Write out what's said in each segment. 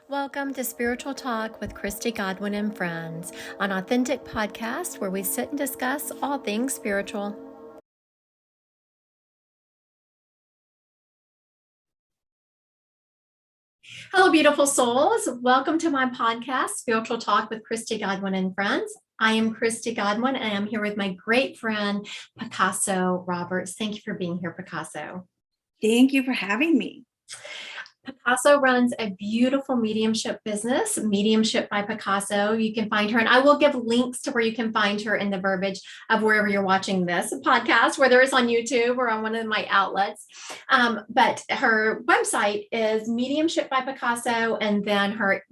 Welcome to Spiritual Talk with Christy Godwin and Friends, an authentic podcast where we sit and discuss all things spiritual. Hello, beautiful souls. Welcome to my podcast, Spiritual Talk with Christy Godwin and Friends. I am Christy Godwin, and I'm here with my great friend, Picasso Roberts. Thank you for being here, Picasso. Thank you for having me. Picasso runs a beautiful mediumship business, Mediumship by Picasso. You can find her, and I will give links to where you can find her in the verbiage of wherever you're watching this podcast, whether it's on YouTube or on one of my outlets. But her website is Mediumship by Picasso, and then her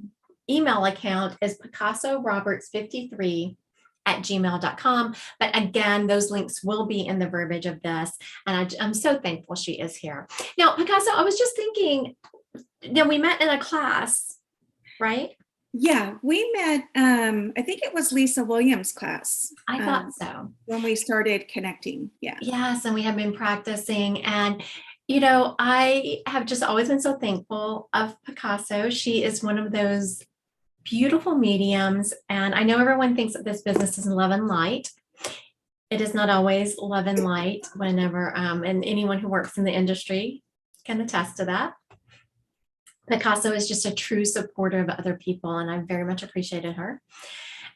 email account is PicassoRoberts53@gmail.com. But again, those links will be in the verbiage of this. And I'm so thankful she is here. Now, Picasso, I was just thinking, we met in a class, right? Yeah, we met, I think it was Lisa Williams' class. I thought so. When we started connecting, yeah. Yes, and we have been practicing. And, I have just always been so thankful of Picasso. She is one of those beautiful mediums. And I know everyone thinks that this business is love and light. It is not always love and light whenever, and anyone who works in the industry can attest to that. Picasso is just a true supporter of other people, and I very much appreciated her.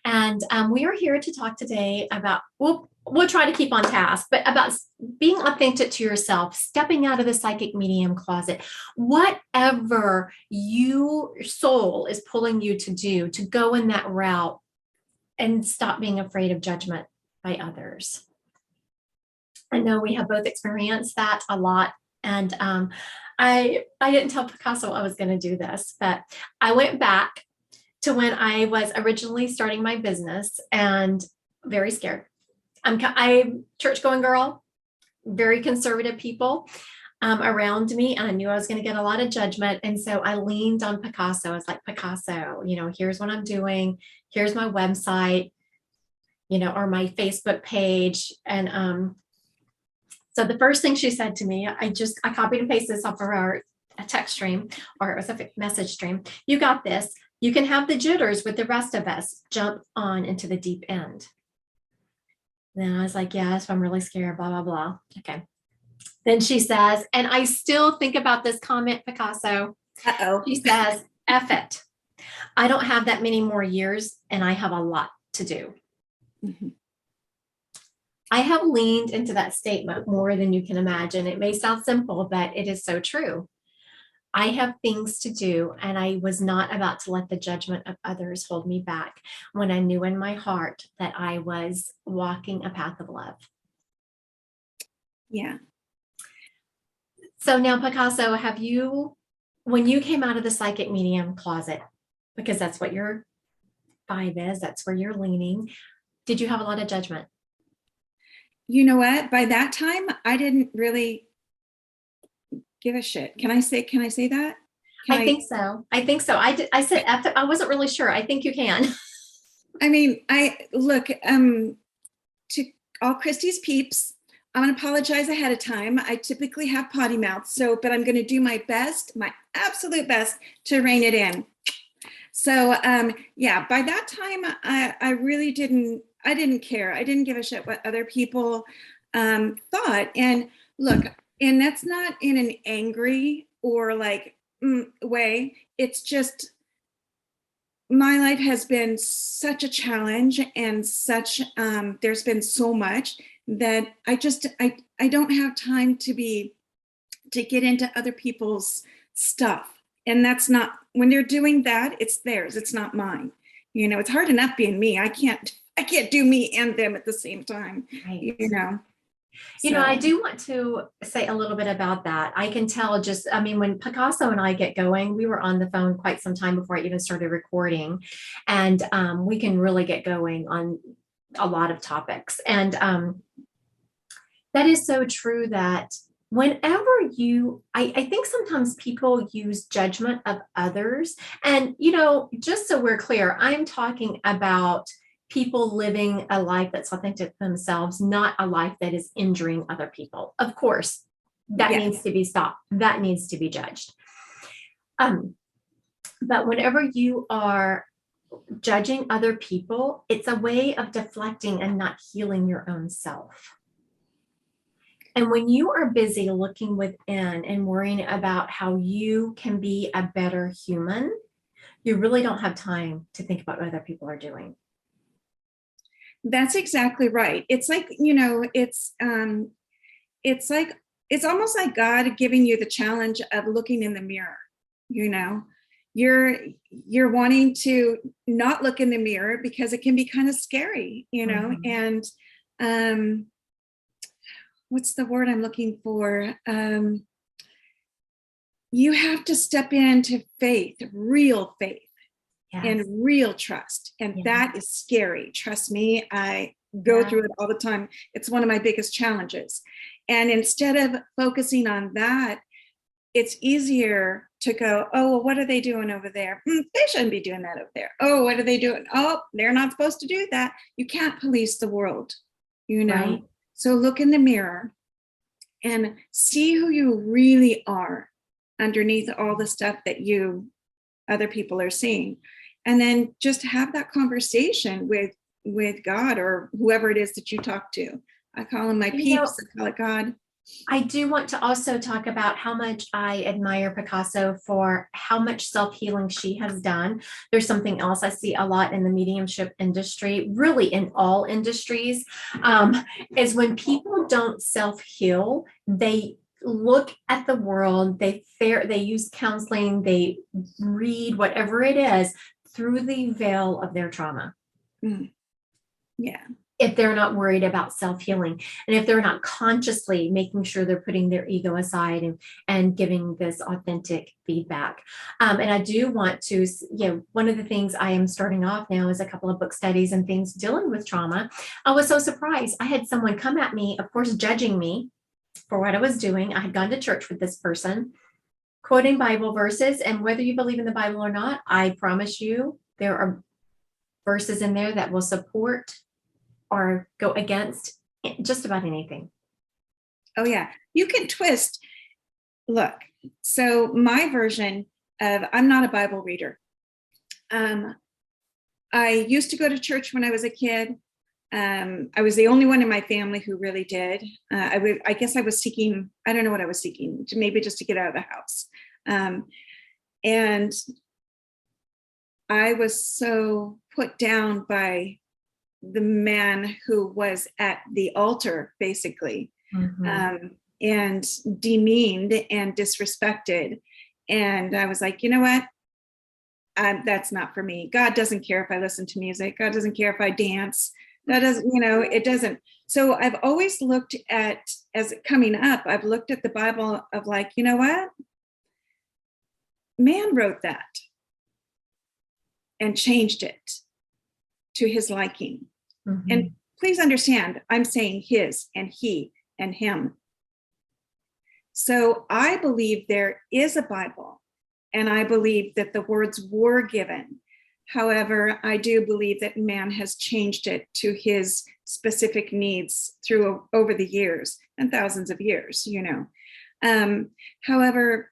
And we are here to talk today about, we'll try to keep on task, but about being authentic to yourself, stepping out of the psychic medium closet, whatever your soul is pulling you to do, to go in that route and stop being afraid of judgment by others. I know we have both experienced that a lot. And I didn't tell Picasso I was going to do this, but I went back to when I was originally starting my business and very scared. I'm church-going girl, very conservative people around me, and I knew I was going to get a lot of judgment. And so I leaned on Picasso. I was like, Picasso, here's what I'm doing. Here's my website, or my Facebook page. And so the first thing she said to me, I copied and pasted this off of a text stream, or it was a message stream. You got this. You can have the jitters with the rest of us. Jump on into the deep end. Then I was like, yes, I'm really scared, blah, blah, blah. Okay. Then she says, and I still think about this comment, Picasso. Uh-oh. She says, F it. I don't have that many more years, and I have a lot to do. Mm-hmm. I have leaned into that statement more than you can imagine. It may sound simple, but it is so true. I have things to do, and I was not about to let the judgment of others hold me back when I knew in my heart that I was walking a path of love. Yeah. So now, Picasso, when you came out of the psychic medium closet, because that's what your vibe is, that's where you're leaning, did you have a lot of judgment? You know what? By that time, I didn't really give a shit. Can I say that? I think so. I said F. I wasn't really sure. I think you can. I mean, to all Christy's peeps, I'm going to apologize ahead of time. I typically have potty mouth, but I'm going to do my best, my absolute best to rein it in. So, by that time, I really didn't care. I didn't give a shit what other people thought. And look, and that's not in an angry or way. It's just, my life has been such a challenge, and there's been so much that I don't have time to get into other people's stuff. And that's not, when they're doing that, it's theirs. It's not mine. It's hard enough being me. I can't do me and them at the same time. Right. So. I do want to say a little bit about that. I can tell when Picasso and I get going, we were on the phone quite some time before I even started recording, and we can really get going on a lot of topics. And that is so true that whenever I think sometimes people use judgment of others, and, just so we're clear, I'm talking about people living a life that's authentic to themselves, not a life that is injuring other people. Of course, that needs to be stopped. That needs to be judged. But whenever you are judging other people, it's a way of deflecting and not healing your own self. And when you are busy looking within and worrying about how you can be a better human, you really don't have time to think about what other people are doing. That's exactly right. It's like, it's almost like God giving you the challenge of looking in the mirror. You're wanting to not look in the mirror because it can be kind of scary, and what's the word I'm looking for? You have to step into faith, real faith. Yes. And real trust. And that is scary. Trust me, I go through it all the time. It's one of my biggest challenges. And instead of focusing on that, it's easier to go, oh, well, what are they doing over there? They shouldn't be doing that over there. Oh, what are they doing? Oh, they're not supposed to do that. You can't police the world, Right. So look in the mirror and see who you really are underneath all the stuff that other people are seeing. And then just have that conversation with God or whoever it is that you talk to. I call them my peeps. I call it God. I do want to also talk about how much I admire Picasso for how much self-healing she has done. There's something else I see a lot in the mediumship industry, really in all industries, is when people don't self-heal, they look at the world, they use counseling, they read whatever it is through the veil of their trauma. Yeah. If they're not worried about self-healing, and if they're not consciously making sure they're putting their ego aside and giving this authentic feedback. And I do want to, one of the things I am starting off now is a couple of book studies and things dealing with trauma. I was so surprised. I had someone come at me, of course, judging me for what I was doing. I had gone to church with this person, quoting Bible verses, and whether you believe in the Bible or not, I promise you there are verses in there that will support or go against just about anything. Oh, yeah. You can twist. Look, so my version of, I'm not a Bible reader. I used to go to church when I was a kid. I was the only one in my family who really did. I guess I was seeking, I don't know what I was seeking, maybe just to get out of the house. And I was so put down by the man who was at the altar, basically, and demeaned and disrespected. And I was like, you know what? That's not for me. God doesn't care if I listen to music. God doesn't care if I dance. That doesn't, it doesn't. So I've always looked at, as coming up, I've looked at the Bible of like, you know what? Man wrote that and changed it to his liking. And please understand, I'm saying his and he and him. So I believe there is a Bible, and I believe that the words were given. However, I do believe that man has changed it to his specific needs over the years and thousands of years, However,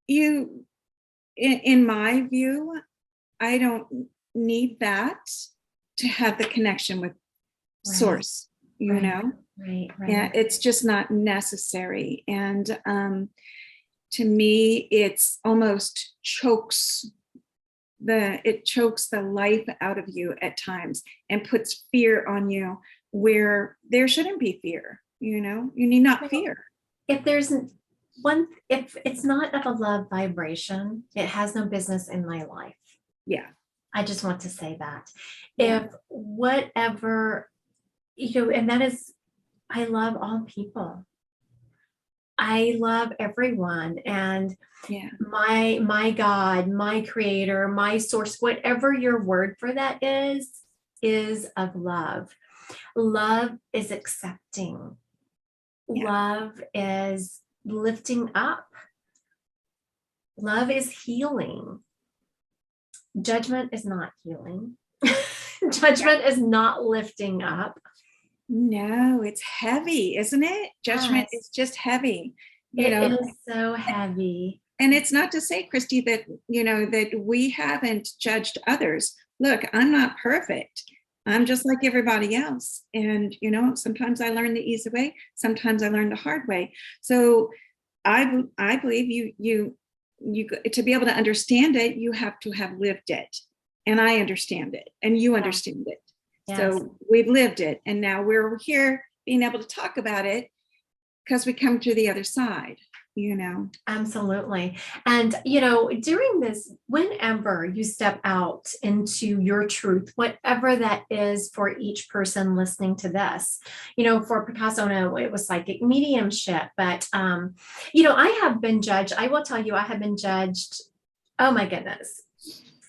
in my view, I don't need that to have the connection with source, Right. Yeah, it's just not necessary. And to me, it's almost chokes the life out of you at times and puts fear on you where there shouldn't be fear. You need not fear. If it's not of a love vibration, it has no business in my life. Yeah. I just want to say that. Yeah. If whatever, and that is, I love all people. I love everyone. And my God, my creator, my source, whatever your word for that is of love. Love is accepting. Yeah. Love is lifting up. Love is healing. Judgment is not healing. Judgment is not lifting up. No, it's heavy, isn't it? Judgment is just heavy. It is so heavy. And it's not to say, Christy, that, that we haven't judged others. Look, I'm not perfect. I'm just like everybody else. And, sometimes I learn the easy way. Sometimes I learn the hard way. So I believe you to be able to understand it, you have to have lived it. And I understand it. And you understand it. Yes. So we've lived it. And now we're here being able to talk about it because we come to the other side. Absolutely. And, during this, whenever you step out into your truth, whatever that is for each person listening to this, for Picasso, no, it was psychic mediumship, but, I have been judged. I will tell you, I have been judged. Oh my goodness.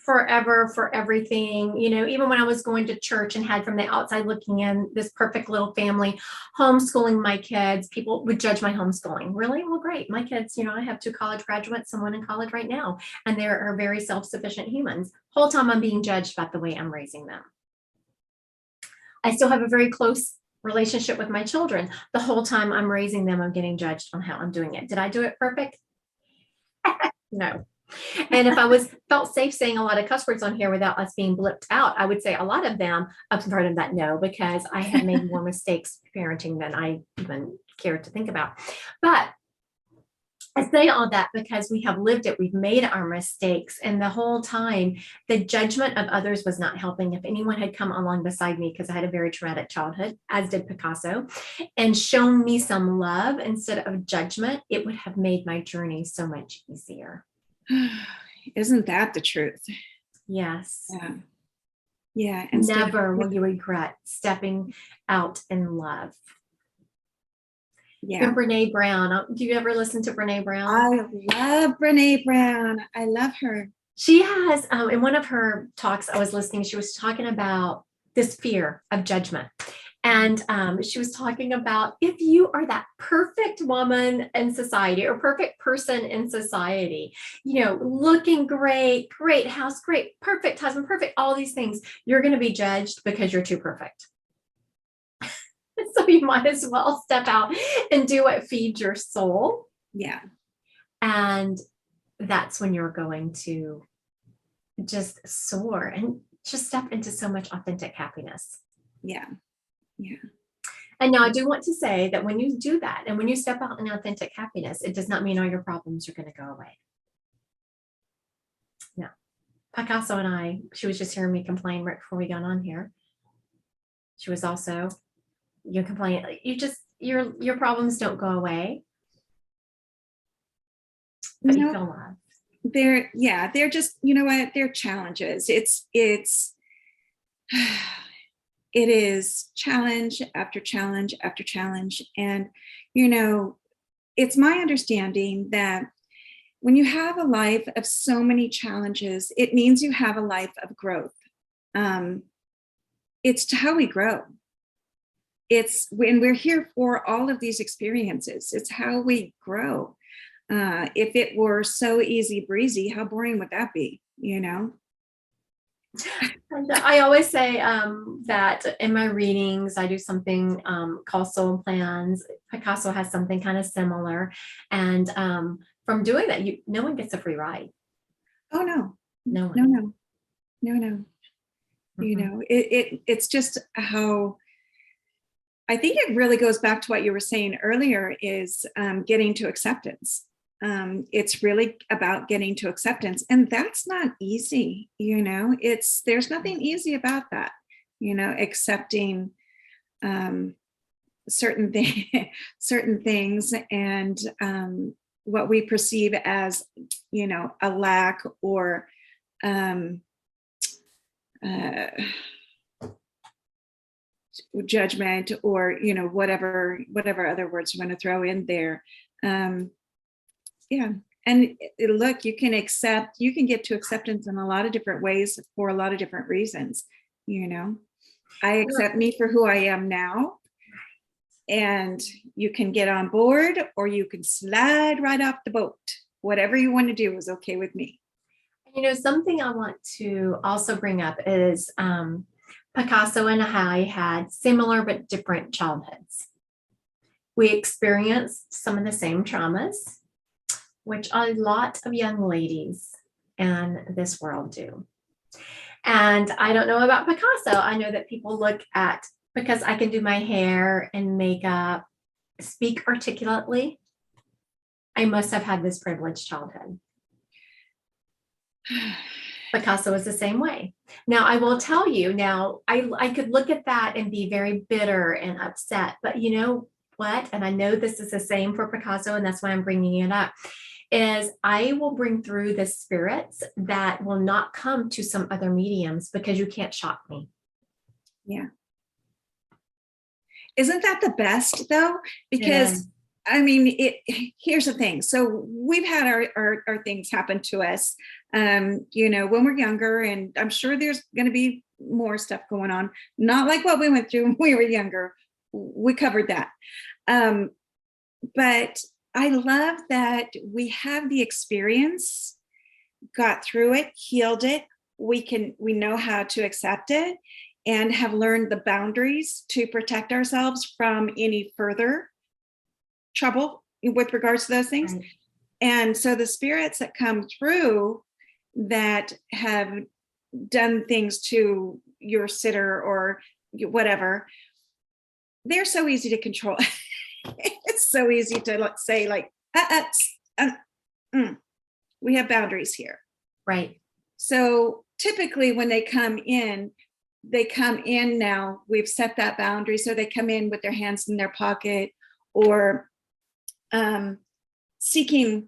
Forever for everything, even when I was going to church and had from the outside looking in this perfect little family, homeschooling my kids, people would judge my homeschooling. Really? Well, great. My kids, I have 2 college graduates, someone in college right now, and they are very self-sufficient humans. Whole time I'm being judged about the way I'm raising them. I still have a very close relationship with my children. The whole time I'm raising them, I'm getting judged on how I'm doing it. Did I do it perfect? No. And if I felt safe saying a lot of cuss words on here without us being blipped out, I would say a lot of them, up front of that, no, because I have made more mistakes parenting than I even care to think about. But I say all that because we have lived it. We've made our mistakes. And the whole time, the judgment of others was not helping. If anyone had come along beside me, because I had a very traumatic childhood, as did Picasso, and shown me some love instead of judgment, it would have made my journey so much easier. Isn't that the truth? Yes. Yeah. Never will you regret stepping out in love. Yeah. And Brene Brown. Do you ever listen to Brene Brown? I love Brene Brown. I love her. She has, in one of her talks I was listening, she was talking about this fear of judgment. And she was talking about if you are that perfect woman in society or perfect person in society, looking great, great house, great, perfect husband, perfect, all these things, you're going to be judged because you're too perfect. So you might as well step out and do what feeds your soul. Yeah. And that's when you're going to just soar and just step into so much authentic happiness. Yeah. Yeah. And now I do want to say that when you do that and when you step out in authentic happiness, it does not mean all your problems are going to go away. No. Picasso and she was just hearing me complain right before we got on here. She was also, you complain, your problems don't go away. But you feel love. They're just, they're challenges. It is challenge after challenge after challenge. And, it's my understanding that when you have a life of so many challenges, it means you have a life of growth. It's how we grow. It's when we're here for all of these experiences, it's how we grow. If it were so easy breezy, how boring would that be, And I always say that in my readings, I do something called soul plans. Picasso has something kind of similar. And from doing that, no one gets a free ride. Oh, no. No one. No. Mm-hmm. It's just how, I think it really goes back to what you were saying earlier is getting to acceptance. It's really about getting to acceptance, and that's not easy. There's nothing easy about that. Accepting certain things and what we perceive as a lack or judgment or whatever other words you want to throw in there. And look, you can get to acceptance in a lot of different ways for a lot of different reasons. I accept me for who I am now, and you can get on board or you can slide right off the boat. Whatever you want to do is okay with me. Something I want to also bring up is Picasso and I had similar but different childhoods. We experienced some of the same traumas. which a lot of young ladies in this world do. And I don't know about Picasso. I know that people look at, because I can do my hair and makeup, speak articulately. I must have had this privileged childhood. Picasso was the same way. Now, I will tell you, now I could look at that and be very bitter and upset, but you know what? And I know this is the same for Picasso, and that's why I'm bringing it up, is I will bring through the spirits that will not come to some other mediums because you can't shock me. Yeah. Isn't that the best though? Because I mean, here's the thing. So we've had our things happen to us, you know, when we're younger, and I'm sure there's going to be more stuff going on. Not like what we went through when we were younger. We covered that. But I love that we have the experience, got through it, healed it. We know how to accept it and have learned the boundaries to protect ourselves from any further trouble with regards to those things. Right. And so the spirits that come through that have done things to your sitter or whatever, they're so easy to control. It's so easy to say like, we have boundaries here. Right. So typically when they come in now, we've set that boundary. So they come in with their hands in their pocket or seeking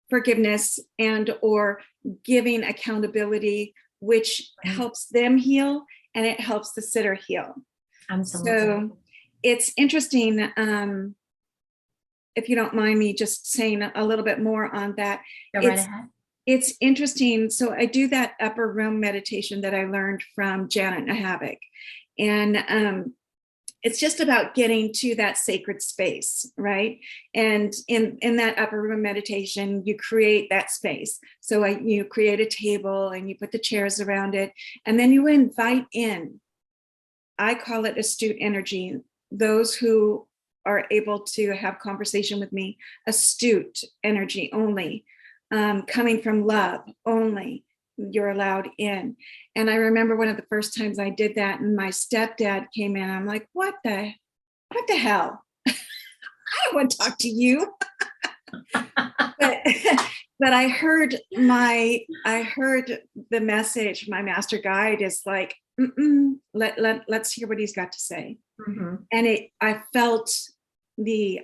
forgiveness and or giving accountability, which helps them heal and it helps the sitter heal. Absolutely. So it's interesting, if you don't mind me just saying a little bit more on that. Go right ahead. It's interesting. So I do that upper room meditation that I learned from Janet Nohavec. And it's just about getting to that sacred space, right? And in that upper room meditation, you create that space. So you create a table and you put the chairs around it, and then you invite in, I call it astute energy, those who are able to have conversation with me, astute energy only, coming from love only, you're allowed in. And I remember one of the first times I did that and my stepdad came in, I'm like, what the hell? I don't want to talk to you. but I heard the message, my master guide is like, let's hear what he's got to say. Mm-hmm. And I felt the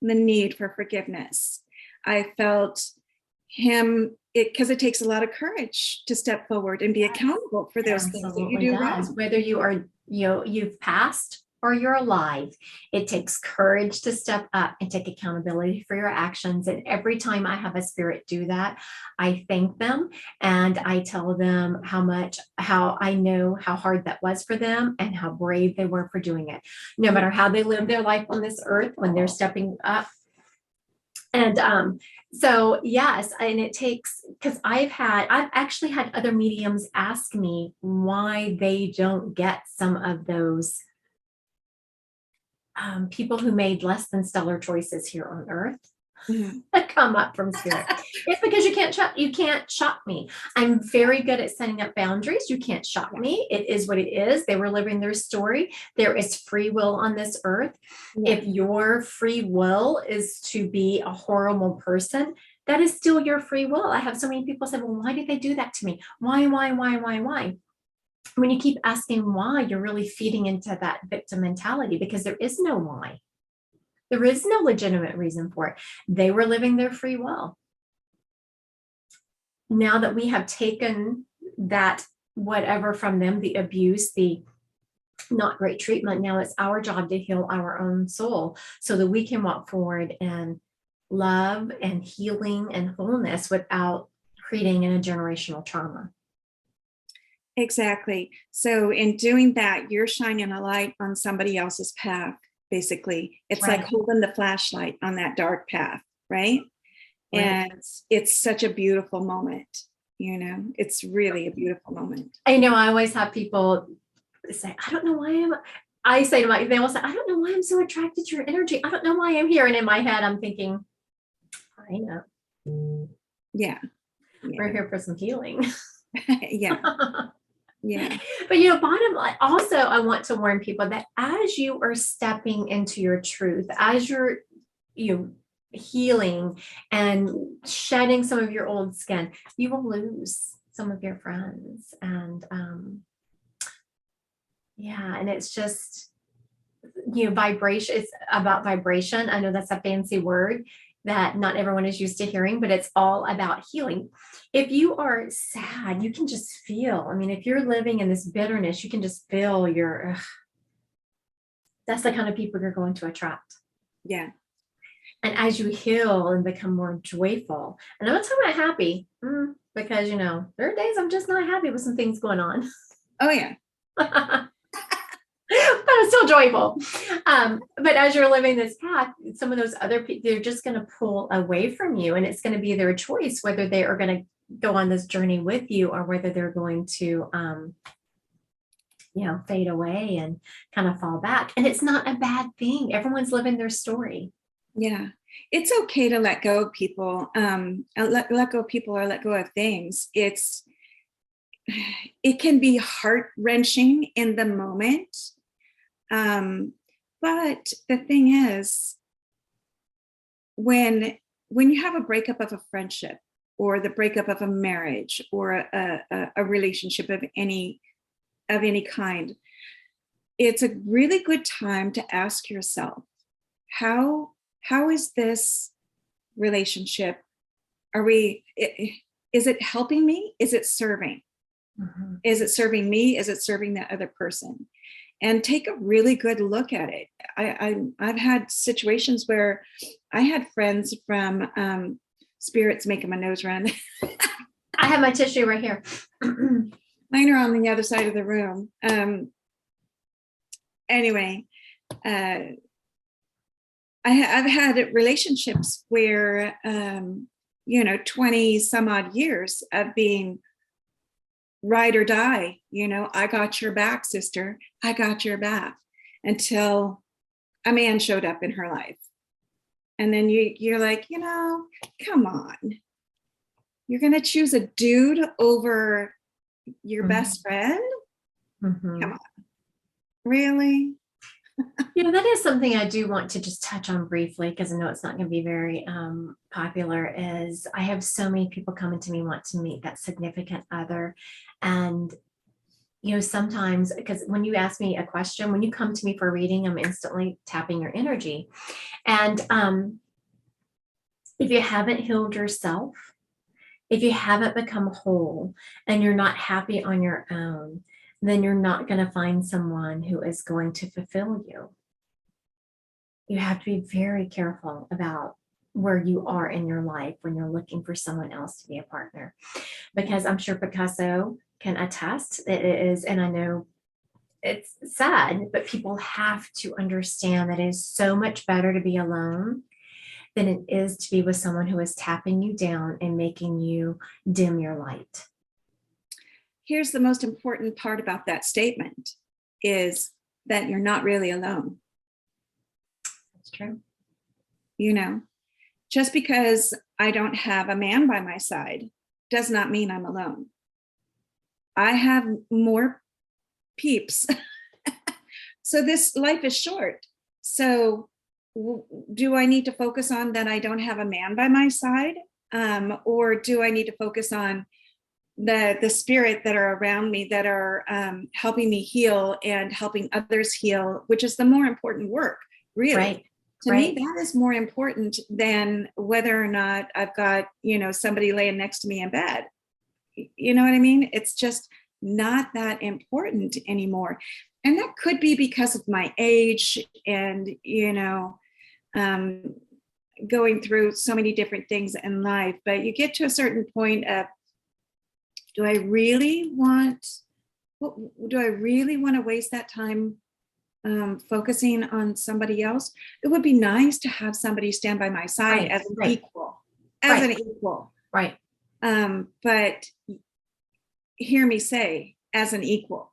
need for forgiveness. I felt him, because it takes a lot of courage to step forward and be accountable for those things that you do wrong. Whether you are, you've passed or you're alive, it takes courage to step up and take accountability for your actions. And every time I have a spirit do that, I thank them and I tell them how I know how hard that was for them and how brave they were for doing it. No matter how they live their life on this earth, when they're stepping up. And so yes, and it takes, because I've actually had other mediums ask me why they don't get some of those people who made less than stellar choices here on earth that come up from spirit. It's because you can't shock me. I'm very good at setting up boundaries. You can't shock me. It is what it is. They were living their story. There is free will on this earth. Yeah. If your free will is to be a horrible person, that is still your free will. I have so many people say, well, why did they do that to me? Why? When you keep asking why, you're really feeding into that victim mentality, because there is no why. There is no legitimate reason for it. They were living their free will. Now that we have taken that whatever from them, the abuse, the not great treatment, now it's our job to heal our own soul so that we can walk forward in love and healing and wholeness without creating a generational trauma. Exactly. So in doing that, you're shining a light on somebody else's path, basically. It's right. Like holding the flashlight on that dark path, right? And it's such a beautiful moment, you know, it's really a beautiful moment. I know I always have people say, I don't know why I say to they will say, I don't know why I'm so attracted to your energy. I don't know why I'm here. And in my head, I'm thinking, I know. Yeah. We're here for some healing. Yeah. Yeah. But, bottom line, also, I want to warn people that as you are stepping into your truth, as you're, healing and shedding some of your old skin, you will lose some of your friends. And, and it's just, vibration. It's about vibration. I know that's a fancy word that not everyone is used to hearing, but it's all about healing. If you are sad, you can just feel, if you're living in this bitterness, you can just feel that's the kind of people you're going to attract. Yeah. And as you heal and become more joyful, and I'm not talking about happy, because, there are days I'm just not happy with some things going on. Oh, yeah. But I'm still joyful. But as you're living this path, some of those other people, they're just going to pull away from you, and it's going to be their choice whether they are going to go on this journey with you or whether they're going to, fade away and kind of fall back. And it's not a bad thing. Everyone's living their story. Yeah. It's okay to let go of people, let go of people or let go of things. It can be heart-wrenching in the moment. But the thing is, when you have a breakup of a friendship or the breakup of a marriage or a relationship of any kind, it's a really good time to ask yourself, how is this relationship? Is it helping me? Is it serving? Mm-hmm. Is it serving me? Is it serving the other person? And take a really good look at it. I've had situations where I had friends from spirits making my nose run. I have my tissue right here. Mine are on the other side of the room. Anyway, I've had relationships where 20 some odd years of being ride or die, I got your back, sister. I got your back, until a man showed up in her life. And then you're like, come on. You're going to choose a dude over your mm-hmm. best friend? Mm-hmm. Come on. Really? That is something I do want to just touch on briefly, because I know it's not going to be very popular, is I have so many people coming to me want to meet that significant other. And, sometimes, because when you ask me a question, when you come to me for a reading, I'm instantly tapping your energy. And if you haven't healed yourself, if you haven't become whole and you're not happy on your own, then you're not going to find someone who is going to fulfill you. You have to be very careful about where you are in your life when you're looking for someone else to be a partner, because I'm sure Picasso can attest it is, and I know it's sad, but people have to understand that it is so much better to be alone than it is to be with someone who is tapping you down and making you dim your light. Here's the most important part about that statement, is that you're not really alone. That's true. Just because I don't have a man by my side does not mean I'm alone. I have more peeps. So this life is short. So do I need to focus on that I don't have a man by my side? Or do I need to focus on the spirit that are around me that are helping me heal and helping others heal, which is the more important work, really. Right. To me, that is more important than whether or not I've got, somebody laying next to me in bed. You know what I mean? It's just not that important anymore. And that could be because of my age and, going through so many different things in life. But you get to a certain point of, do I really want to waste that time focusing on somebody else? It would be nice to have somebody stand by my side as an equal, an equal. Right. But hear me say, as an equal.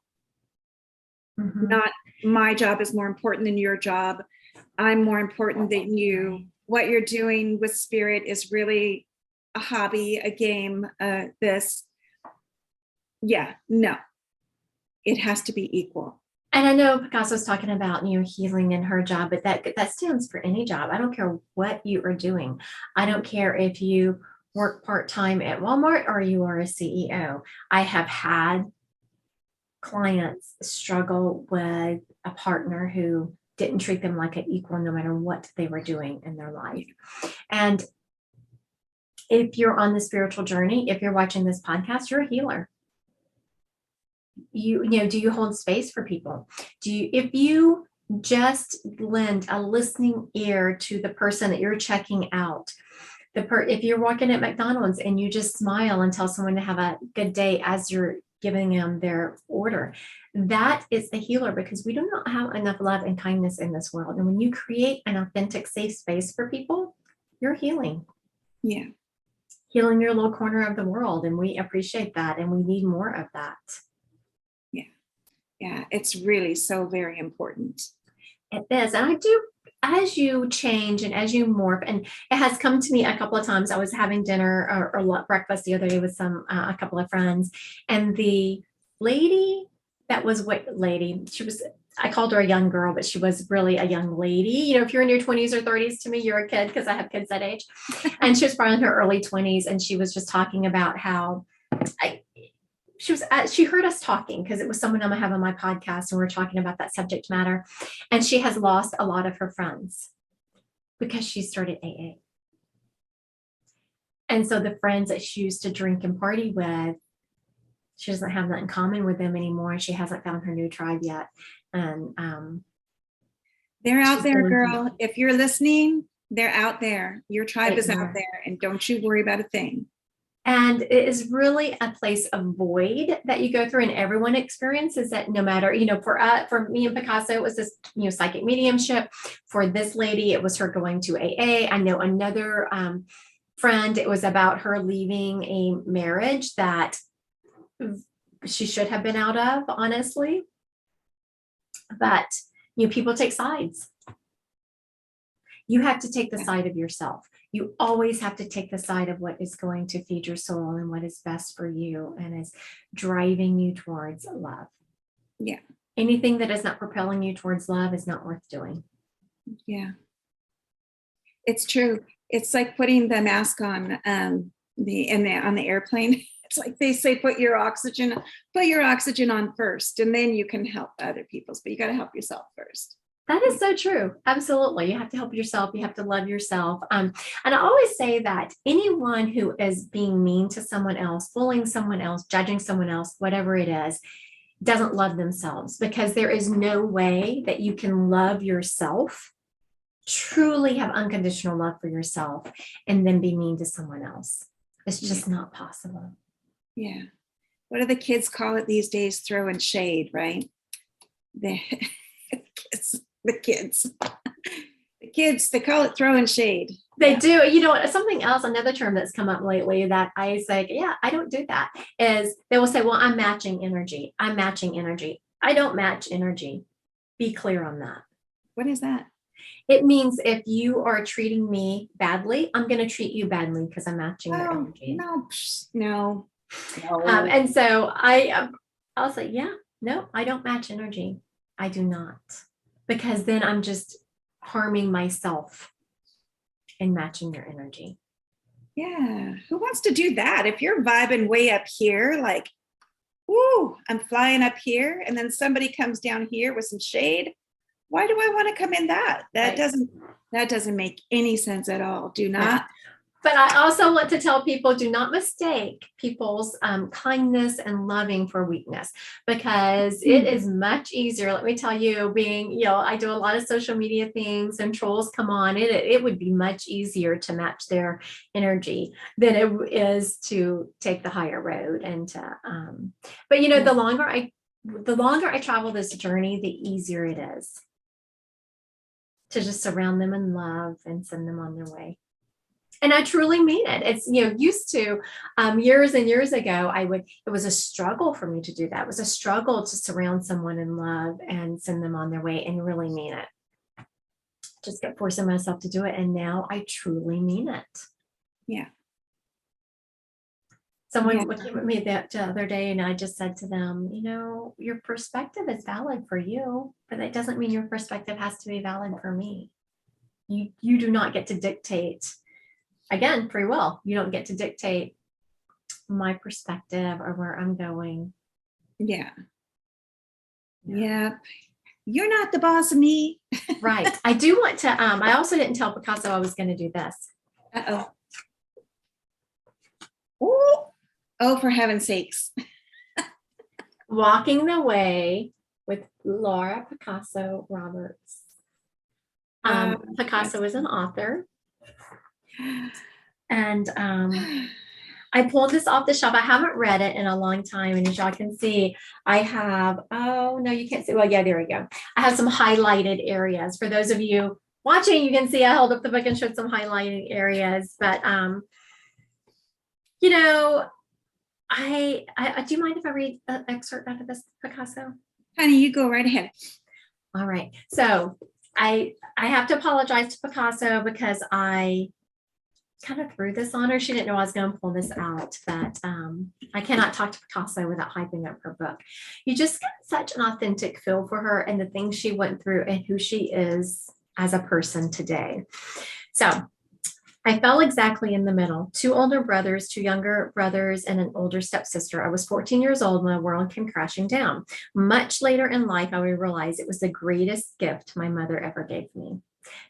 Mhm. Not my job is more important than your job. I'm more important than you. What you're doing with spirit is really a hobby, a game, no, it has to be equal. And I know Picasso's talking about, healing in her job, but that stands for any job. I don't care what you are doing. I don't care if you work part-time at Walmart or you are a CEO. I have had clients struggle with a partner who didn't treat them like an equal no matter what they were doing in their life. And if you're on the spiritual journey, if you're watching this podcast, you're a healer. Do you hold space for people? If you just lend a listening ear to the person that you're checking out, if you're walking at McDonald's and you just smile and tell someone to have a good day as you're giving them their order, that is a healer, because we do not have enough love and kindness in this world. And when you create an authentic, safe space for people, you're healing. Yeah. Healing your little corner of the world. And we appreciate that. And we need more of that. Yeah, it's really so very important. It is. And I do, as you change and as you morph, and it has come to me a couple of times. I was having dinner or breakfast the other day with a couple of friends, and the lady I called her a young girl, but she was really a young lady. If you're in your 20s or 30s, to me, you're a kid, because I have kids that age. And she was probably in her early 20s. And she was just talking about how she heard us talking, because it was someone I have on my podcast, and we're talking about that subject matter. And she has lost a lot of her friends because she started AA. And so the friends that she used to drink and party with, she doesn't have that in common with them anymore. And she hasn't found her new tribe yet. And they're out there, girl. If you're listening, they're out there. Your tribe is out there, and don't you worry about a thing. And it is really a place of void that you go through, and everyone experiences that. No matter, for me and Picasso, it was this, psychic mediumship. For this lady, it was her going to AA. I know another friend, it was about her leaving a marriage that she should have been out of, honestly. But, people take sides. You have to take the side of yourself. You always have to take the side of what is going to feed your soul and what is best for you and is driving you towards love. Yeah. Anything that is not propelling you towards love is not worth doing. Yeah. It's true. It's like putting the mask on on the airplane. It's like they say, put your oxygen on first, and then you can help other people's, but you got to help yourself first. That is so true. Absolutely. You have to help yourself. You have to love yourself. And I always say that anyone who is being mean to someone else, bullying someone else, judging someone else, whatever it is, doesn't love themselves, because there is no way that you can love yourself, truly have unconditional love for yourself, and then be mean to someone else. It's just not possible. Yeah. What do the kids call it these days? Throwing shade, right? The kids, they call it throwing shade. They do. Something else, another term that's come up lately that I say, yeah, I don't do that, is they will say, well, I'm matching energy. I'm matching energy. I don't match energy. Be clear on that. What is that? It means if you are treating me badly, I'm going to treat you badly because I'm matching your energy. No. And so I'll say, yeah, no, I don't match energy. I do not. Because then I'm just harming myself in matching your energy. Yeah. Who wants to do that? If you're vibing way up here, like, woo, I'm flying up here, and then somebody comes down here with some shade, why do I want to come in that? That doesn't make any sense at all. Do not. But I also want to tell people, do not mistake people's kindness and loving for weakness, because it is much easier. Let me tell you, I do a lot of social media things, and trolls come on. It would be much easier to match their energy than it is to take the higher road. And but the longer I travel this journey, the easier it is to just surround them in love and send them on their way. And I truly mean it. It's, used to years and years ago, it was a struggle for me to do that. It was a struggle to surround someone in love and send them on their way and really mean it. Just kept forcing myself to do it. And now I truly mean it. Yeah. Someone came at me the other day and I just said to them, your perspective is valid for you, but that doesn't mean your perspective has to be valid for me. You do not get to dictate. Again, free will. You don't get to dictate my perspective or where I'm going. Yeah. Yeah. You're not the boss of me. Right. I do want to, I also didn't tell Picasso I was going to do this. Uh-oh. Oh, for heaven's sakes. Walking the Way with Laura Picasso Roberts. Picasso is an author. And I pulled this off the shelf. I haven't read it in a long time. And as y'all can see, I have, oh, no, you can't see. Well, yeah, there we go. I have some highlighted areas. For those of you watching, you can see I held up the book and showed some highlighted areas. But, I do you mind if I read an excerpt out of this Picasso? Honey, you go right ahead. All right. So I have to apologize to Picasso because I kind of threw this on her. She didn't know I was going to pull this out, but I cannot talk to Picasso without hyping up her book. You just get such an authentic feel for her and the things she went through and who she is as a person today. So I fell exactly in the middle. 2 older brothers, 2 younger brothers, and an older stepsister. I was 14 years old when the world came crashing down. Much later in life, I would realize it was the greatest gift my mother ever gave me.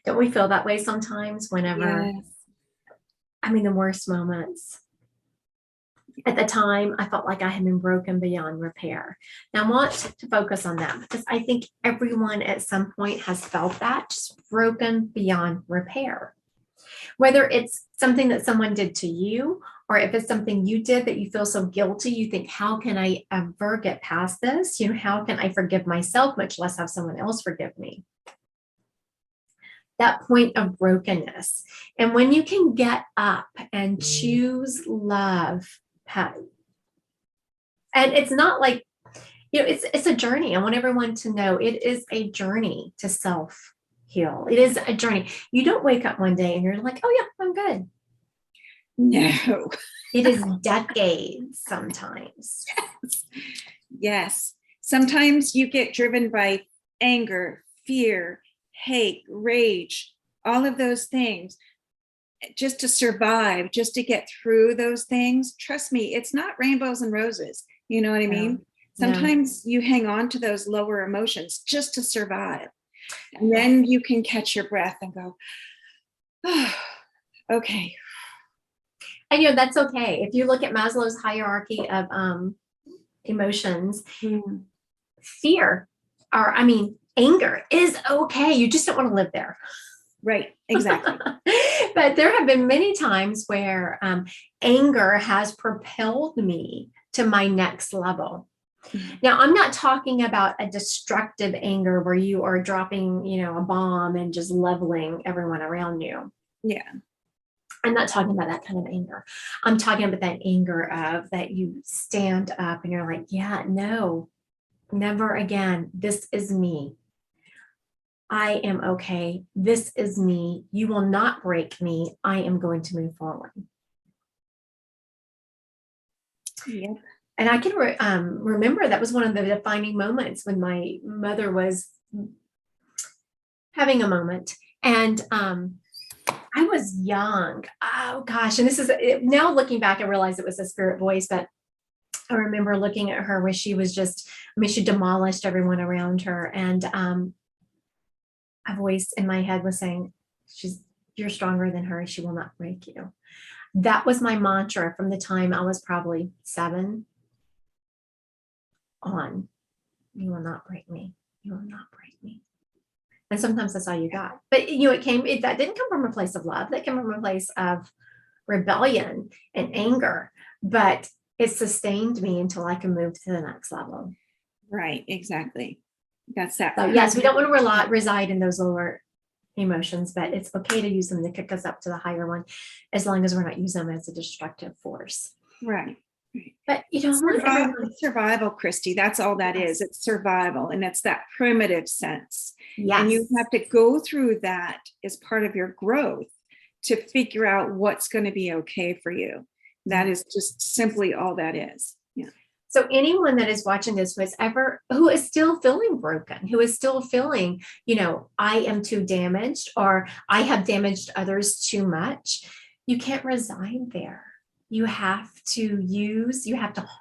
Don't we feel that way sometimes whenever, Yes. the worst moments? At the time, I felt like I had been broken beyond repair. Now, I want to focus on that because I think everyone at some point has felt that, just broken beyond repair. Whether it's something that someone did to you, or if it's something you did that you feel so guilty, you think, how can I ever get past this? How can I forgive myself, much less have someone else forgive me? That point of brokenness. And when you can get up and choose love, and it's not like, it's a journey. I want everyone to know it is a journey to self-heal. It is a journey. You don't wake up one day and you're like, oh yeah, I'm good. No. It is decades sometimes. Yes. Sometimes you get driven by anger, fear, hate, rage, all of those things just to survive, just to get through those things. Trust me, it's not rainbows and roses. You know what I mean? Sometimes you hang on to those lower emotions just to survive. And then you can catch your breath and go, oh, okay. And that's okay. If you look at Maslow's hierarchy of emotions, fear, or anger is okay. You just don't want to live there. Right, exactly. But there have been many times where anger has propelled me to my next level. Now, I'm not talking about a destructive anger where you are dropping, a bomb and just leveling everyone around you. Yeah. I'm not talking about that kind of anger. I'm talking about that anger of that you stand up and you're like, yeah, no, never again. This is me. I am okay. This is me. You will not break me. I am going to move forward. Yep. And I can remember that was one of the defining moments when my mother was having a moment. And I was young. Oh, gosh. And this is now looking back, I realize it was a spirit voice, but I remember looking at her where she was just, she demolished everyone around her. And a voice in my head was saying, you're stronger than her. She will not break you. That was my mantra from the time I was probably 7 on. You will not break me. You will not break me. And sometimes that's all you got. But that didn't come from a place of love. That came from a place of rebellion and anger. But it sustained me until I can move to the next level. Right, exactly. That's that. So yes, we don't want to reside in those lower emotions, but it's okay to use them to kick us up to the higher one, as long as we're not using them as a destructive force. Right. But I want everyone. Survival, Christy. That's all that is. It's survival, and it's that primitive sense. Yes. And you have to go through that as part of your growth to figure out what's going to be okay for you. That is just simply all that is. Yeah. So anyone that is watching this who is still feeling broken, who is still feeling, I am too damaged, or I have damaged others too much, you can't reside there. You have to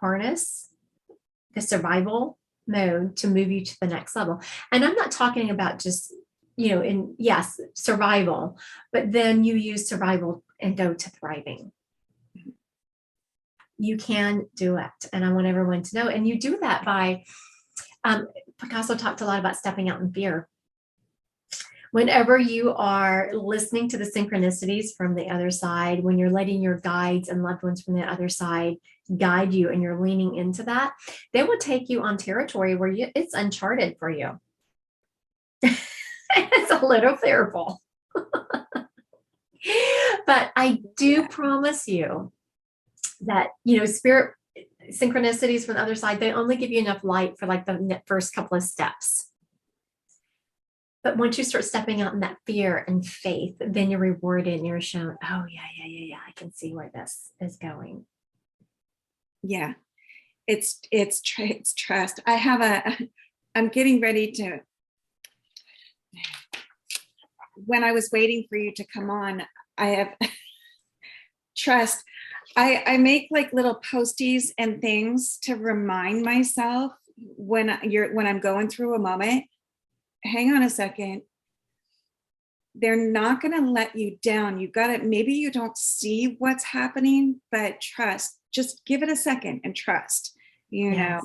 harness the survival mode to move you to the next level. And I'm not talking about just, survival, but then you use survival and go to thriving. You can do it. And I want everyone to know. And you do that by, Picasso talked a lot about stepping out in fear. Whenever you are listening to the synchronicities from the other side, when you're letting your guides and loved ones from the other side guide you, and you're leaning into that, they will take you on territory where it's uncharted for you. It's a little fearful. But I do promise you that, spirit synchronicities from the other side, they only give you enough light for like the first couple of steps. But once you start stepping out in that fear and faith, then you're rewarded and you're shown, oh yeah, I can see where this is going. Yeah. It's trust. I'm getting ready to, when I was waiting for you to come on, I have trust. I make like little posties and things to remind myself when I'm going through a moment. Hang on a second. They're not going to let you down. You got it. Maybe you don't see what's happening, but trust. Just give it a second and trust. Know.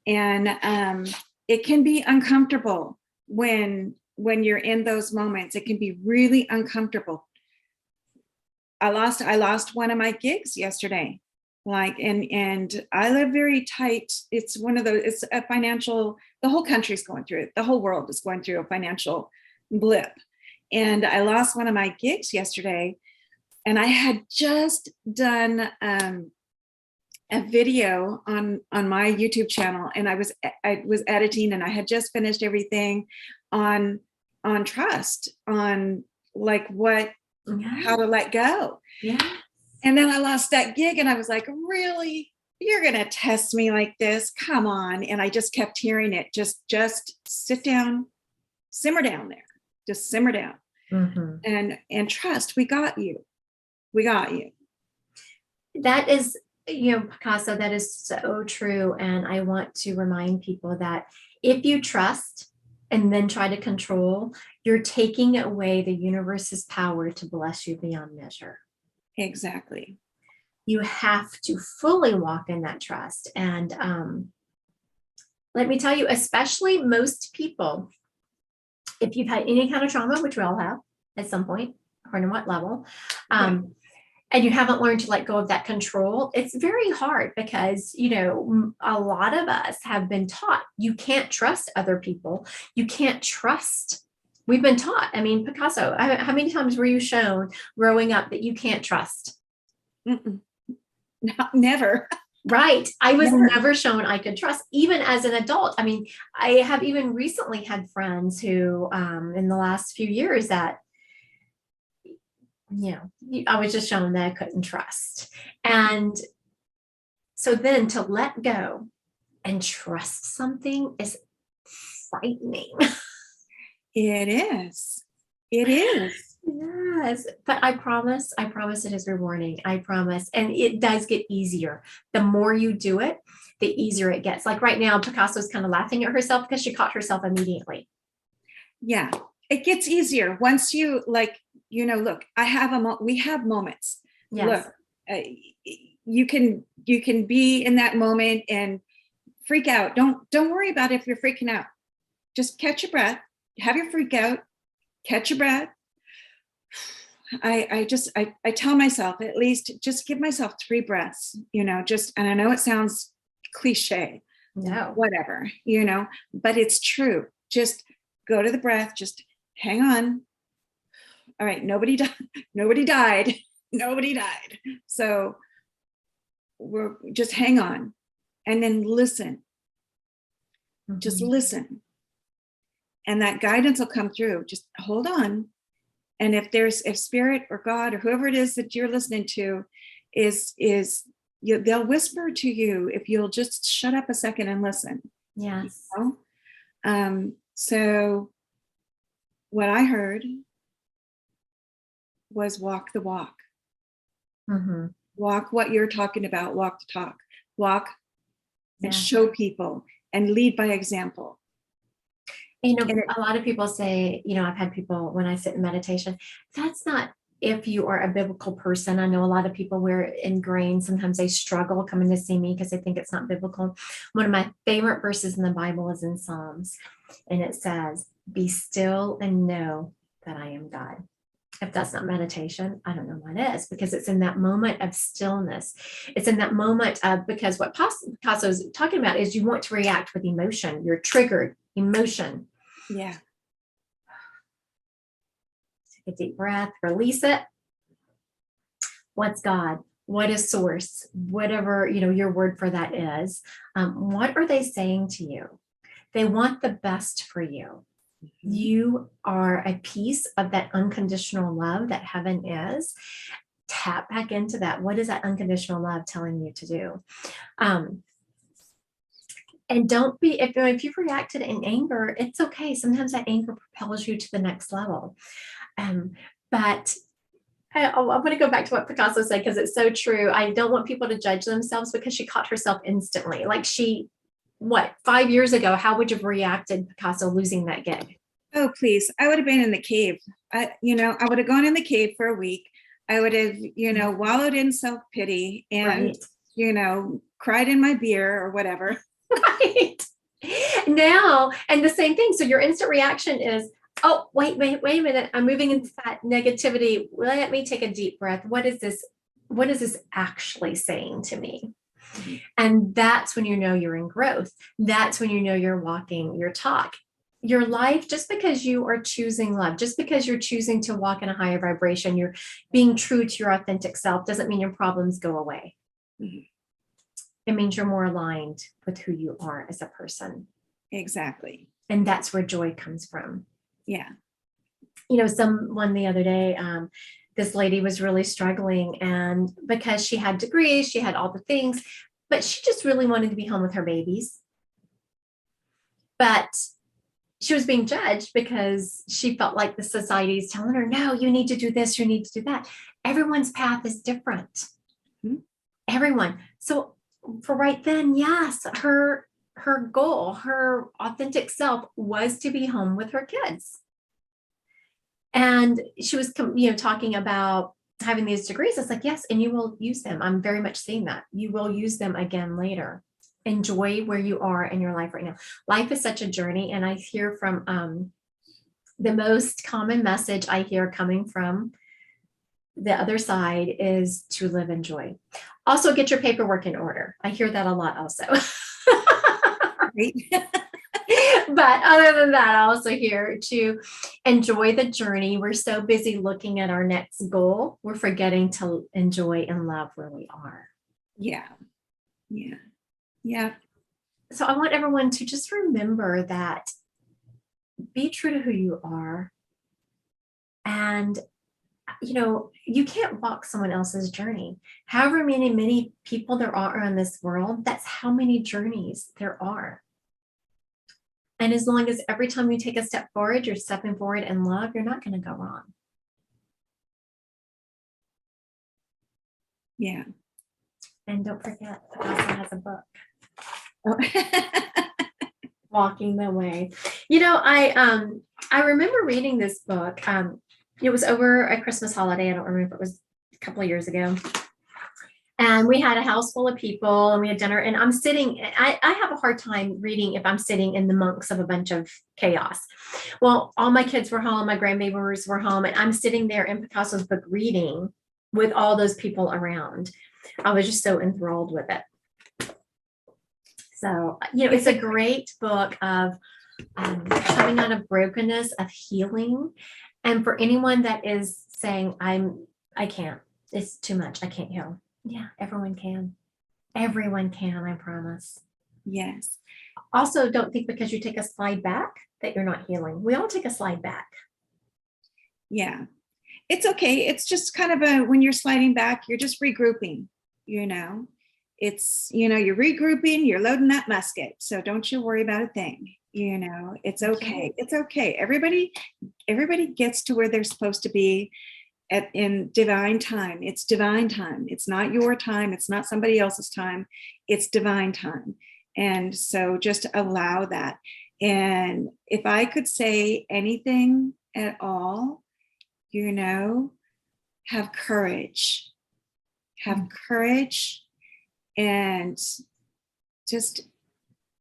And it can be uncomfortable when you're in those moments. It can be really uncomfortable. I lost one of my gigs yesterday. And I live very tight. It's it's a financial, the whole country's going through it. The whole world is going through a financial blip. And I lost one of my gigs yesterday, and I had just done a video on my YouTube channel, and I was editing, and I had just finished everything on trust, on like how to let go. Yeah. And then I lost that gig, and I was like, really? You're going to test me like this? Come on. And I just kept hearing it. Just sit down, simmer down there. Just simmer down. Mm-hmm. And trust, we got you. We got you. That is, Picasso, that is so true. And I want to remind people that if you trust and then try to control, you're taking away the universe's power to bless you beyond measure. Exactly. You have to fully walk in that trust. And let me tell you, especially most people, if you've had any kind of trauma, which we all have at some point, according to what level, and you haven't learned to let go of that control, it's very hard because, a lot of us have been taught you can't trust other people. You can't trust. We've been taught. I mean, Picasso, how many times were you shown growing up that you can't trust? No, never. Right. I was never shown I could trust, even as an adult. I mean, I have even recently had friends who, in the last few years that, I was just shown that I couldn't trust. And so then to let go and trust something is frightening. It is. It is. Yes, but I promise it is rewarding. I promise. And it does get easier. The more you do it, the easier it gets. Like right now, Picasso's kind of laughing at herself because she caught herself immediately. Yeah, it gets easier once you look, we have moments. Yes. Look, you can be in that moment and freak out. Don't worry about if you're freaking out. Just catch your breath, have your freak out, catch your breath. I tell myself, at least just give myself 3 breaths, and I know it sounds cliche, no, whatever, but it's true. Just go to the breath, just hang on, all right, nobody died. Nobody died. Nobody died. So we're just hang on and then listen. Just listen. And that guidance will come through. Just hold on. And if spirit or God or whoever it is that you're listening to they'll whisper to you if you'll just shut up a second and listen. Yes. You know? So what I heard was walk the walk. Mm-hmm. Walk what you're talking about, walk the talk. Walk and Yeah. show people and lead by example. You know, a lot of people say, you know, I've had people when I sit in meditation, that's not if you are a biblical person. I know a lot of people were ingrained. Sometimes they struggle coming to see me because they think it's not biblical. One of my favorite verses in the Bible is in Psalms, and it says, "Be still and know that I am God." If that's not meditation, I don't know what is, because it's in that moment of stillness. It's in that moment of, because what Picasso is talking about is you want to react with emotion. You're triggered, emotion. Yeah. Take a deep breath, release it. What's God? What is source? Whatever, you know, your word for that is. What are they saying to you? They want the best for you. You are a piece of that unconditional love that heaven is. Tap back into that. What is that unconditional love telling you to do? And don't be, if you've reacted in anger, it's okay. Sometimes that anger propels you to the next level. But I'm going to go back to what Picasso said, because it's so true. I don't want people to judge themselves, because she caught herself instantly. Like 5 years ago, how would you have reacted, Picasso, losing that gig? Oh, please. I would have been in the cave. I would have gone in the cave for a week. I would have, wallowed in self-pity and, Right. Cried in my beer or whatever. Right. Now, and the same thing. So your instant reaction is, oh, wait a minute. I'm moving into that negativity. Let me take a deep breath. What is this actually saying to me? Mm-hmm. And that's when you know you're in growth. That's when you know you're walking your talk. Your life, just because you are choosing love, just because you're choosing to walk in a higher vibration, you're being true to your authentic self, doesn't mean your problems go away. Mm-hmm. It means you're more aligned with who you are as a person. Exactly. And that's where joy comes from. Yeah. Someone the other day, this lady was really struggling, and because she had degrees, she had all the things, but she just really wanted to be home with her babies. But she was being judged because she felt like the society is telling her, no, you need to do this, you need to do that. Everyone's path is different. Mm-hmm. Everyone. So for right then, yes, her goal, her authentic self was to be home with her kids. And she was, talking about having these degrees. It's like, yes, and you will use them. I'm very much seeing that. You will use them again later. Enjoy where you are in your life right now. Life is such a journey. And I hear from the most common message I hear coming from the other side is to live in joy. Also, get your paperwork in order. I hear that a lot also. But other than that, I also hear to enjoy the journey. We're so busy looking at our next goal, we're forgetting to enjoy and love where we are. Yeah. Yeah. Yeah. So I want everyone to just remember that, be true to who you are. And you can't walk someone else's journey. However many people there are in this world, that's how many journeys there are. And as long as every time you take a step forward, you're stepping forward in love, you're not going to go wrong. Yeah. And don't forget, Picasso has a book. Oh. Walking the Way. I remember reading this book. It was over a Christmas holiday. I don't remember if it was a couple of years ago. And we had a house full of people, and we had dinner, and I'm sitting, I have a hard time reading if I'm sitting in the monks of a bunch of chaos. Well, all my kids were home, my grandbabies were home, and I'm sitting there in Picasso's book reading with all those people around. I was just so enthralled with it. So, it's a great book of coming out of brokenness, of healing. And for anyone that is saying, I can't, it's too much, I can't heal. Yeah, everyone can. Everyone can, I promise. Yes. Also, don't think because you take a slide back that you're not healing. We all take a slide back. Yeah. It's okay. It's just kind of when you're sliding back, you're just regrouping, you know. It's, you're regrouping, you're loading that musket. So don't you worry about a thing. It's okay. It's okay. Everybody gets to where they're supposed to be in divine time. It's divine time. It's not your time. It's not somebody else's time. It's divine time. And so just allow that. And if I could say anything at all, have courage. Have courage and just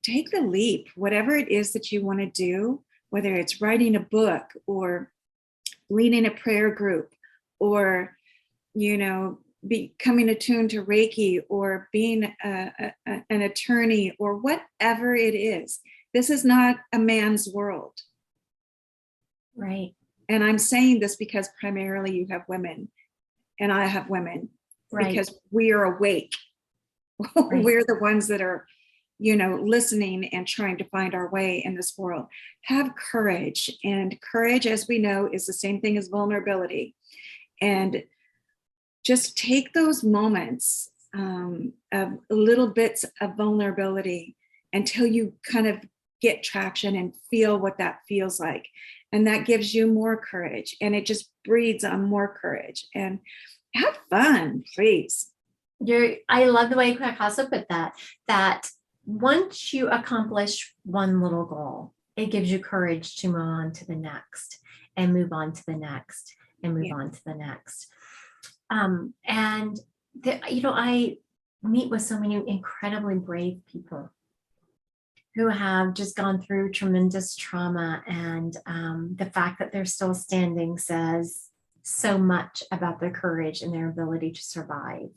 take the leap, whatever it is that you want to do, whether it's writing a book or leading a prayer group or, becoming attuned to Reiki or being an attorney or whatever it is. This is not a man's world. Right. And I'm saying this because primarily you have women and I have women, right? Because we are awake. Right. We're the ones that are, listening and trying to find our way in this world. Have courage. And courage, as we know, is the same thing as vulnerability. And just take those moments of little bits of vulnerability until you kind of get traction and feel what that feels like. And that gives you more courage. And it just breeds on more courage. And have fun, please. I love the way Picasso put that once you accomplish one little goal, it gives you courage to move on to the next and move on to the next and move on to the next. I meet with so many incredibly brave people who have just gone through tremendous trauma, and the fact that they're still standing says so much about their courage and their ability to survive.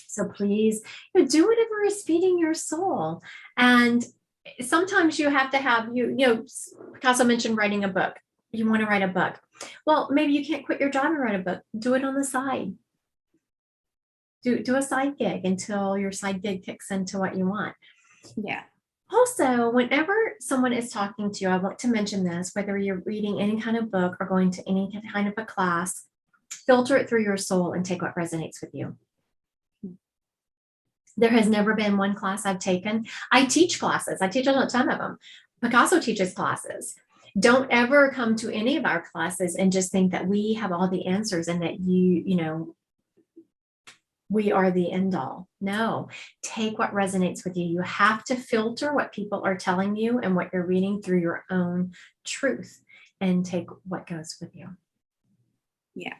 So please, do whatever is feeding your soul. And sometimes you have to have, Picasso mentioned writing a book. You want to write a book. Well, maybe you can't quit your job and write a book. Do it on the side. Do a side gig until your side gig kicks into what you want. Yeah. Also, whenever someone is talking to you, I want to mention this, whether you're reading any kind of book or going to any kind of a class, filter it through your soul and take what resonates with you. There has never been one class I've taken. I teach classes. I teach a ton of them. Picasso teaches classes. Don't ever come to any of our classes and just think that we have all the answers and that we are the end all. No, take what resonates with you. You have to filter what people are telling you and what you're reading through your own truth and take what goes with you. Yeah.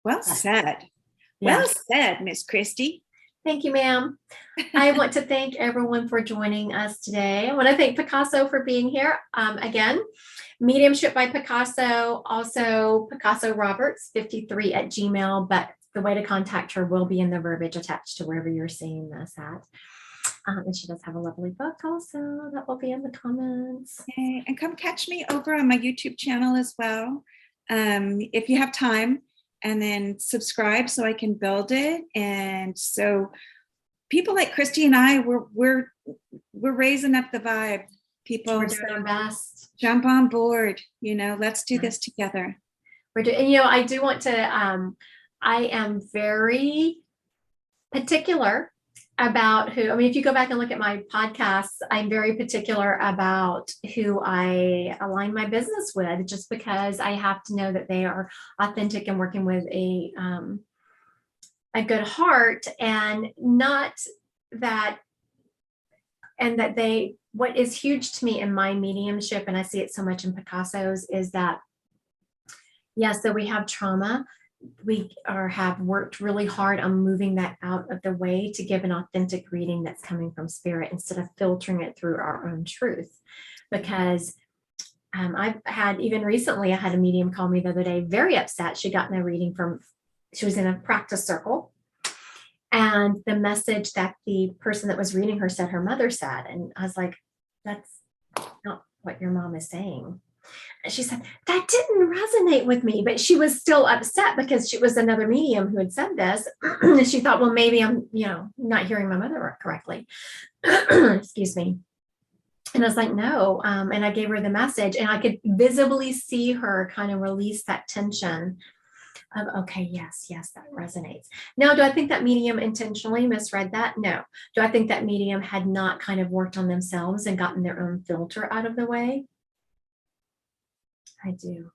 Well said. Well said, Miss Christy. Thank you, ma'am. I want to thank everyone for joining us today. I want to thank Picasso for being here. Again, Mediumship by Picasso, also Picasso Roberts 53 at Gmail, but the way to contact her will be in the verbiage attached to wherever you're seeing this at. And she does have a lovely book also that will be in the comments. Okay. And come catch me over on my YouTube channel as well. If you have time. And then subscribe so I can build it. And so people like Christy and I, we're raising up the vibe. People, we're doing our best. Jump on board. Let's do this together. We're doing. And I do want to. I am very particular about who. I mean, if you go back and look at my podcasts, I'm very particular about who I align my business with, just because I have to know that they are authentic and working with a good heart, and not that, and that they. What is huge to me in my mediumship, and I see it so much in Picasso's, is that yes, so we have trauma. We have worked really hard on moving that out of the way to give an authentic reading that's coming from spirit instead of filtering it through our own truth. Because I've had, even recently, I had a medium call me the other day, very upset. She got a reading she was in a practice circle. And the message that the person that was reading her said her mother said. And I was like, that's not what your mom is saying. And she said, that didn't resonate with me, but she was still upset because she was another medium who had said this. And she thought, well, maybe I'm, not hearing my mother correctly. Excuse me. And I was like, no. And I gave her the message, and I could visibly see her kind of release that tension of, okay, yes, that resonates. Now, do I think that medium intentionally misread that? No. Do I think that medium had not kind of worked on themselves and gotten their own filter out of the way? I do.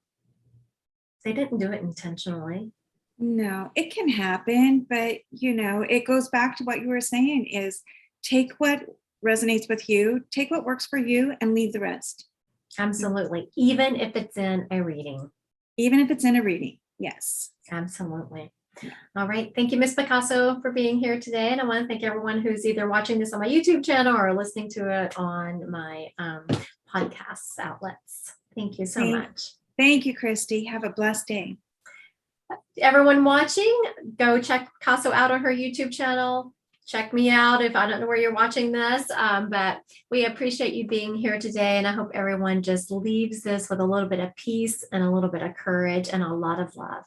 They didn't do it intentionally. No, it can happen, but it goes back to what you were saying is take what resonates with you, take what works for you, and leave the rest. Absolutely. Even if it's in a reading. Even if it's in a reading. Yes. Absolutely. All right. Thank you, Miss Picasso, for being here today. And I want to thank everyone who's either watching this on my YouTube channel or listening to it on my podcast outlets. Thank you so much. Thank you, Christy. Have a blessed day. Everyone watching, go check Picasso out on her YouTube channel. Check me out if I don't know where you're watching this, but we appreciate you being here today. And I hope everyone just leaves this with a little bit of peace and a little bit of courage and a lot of love.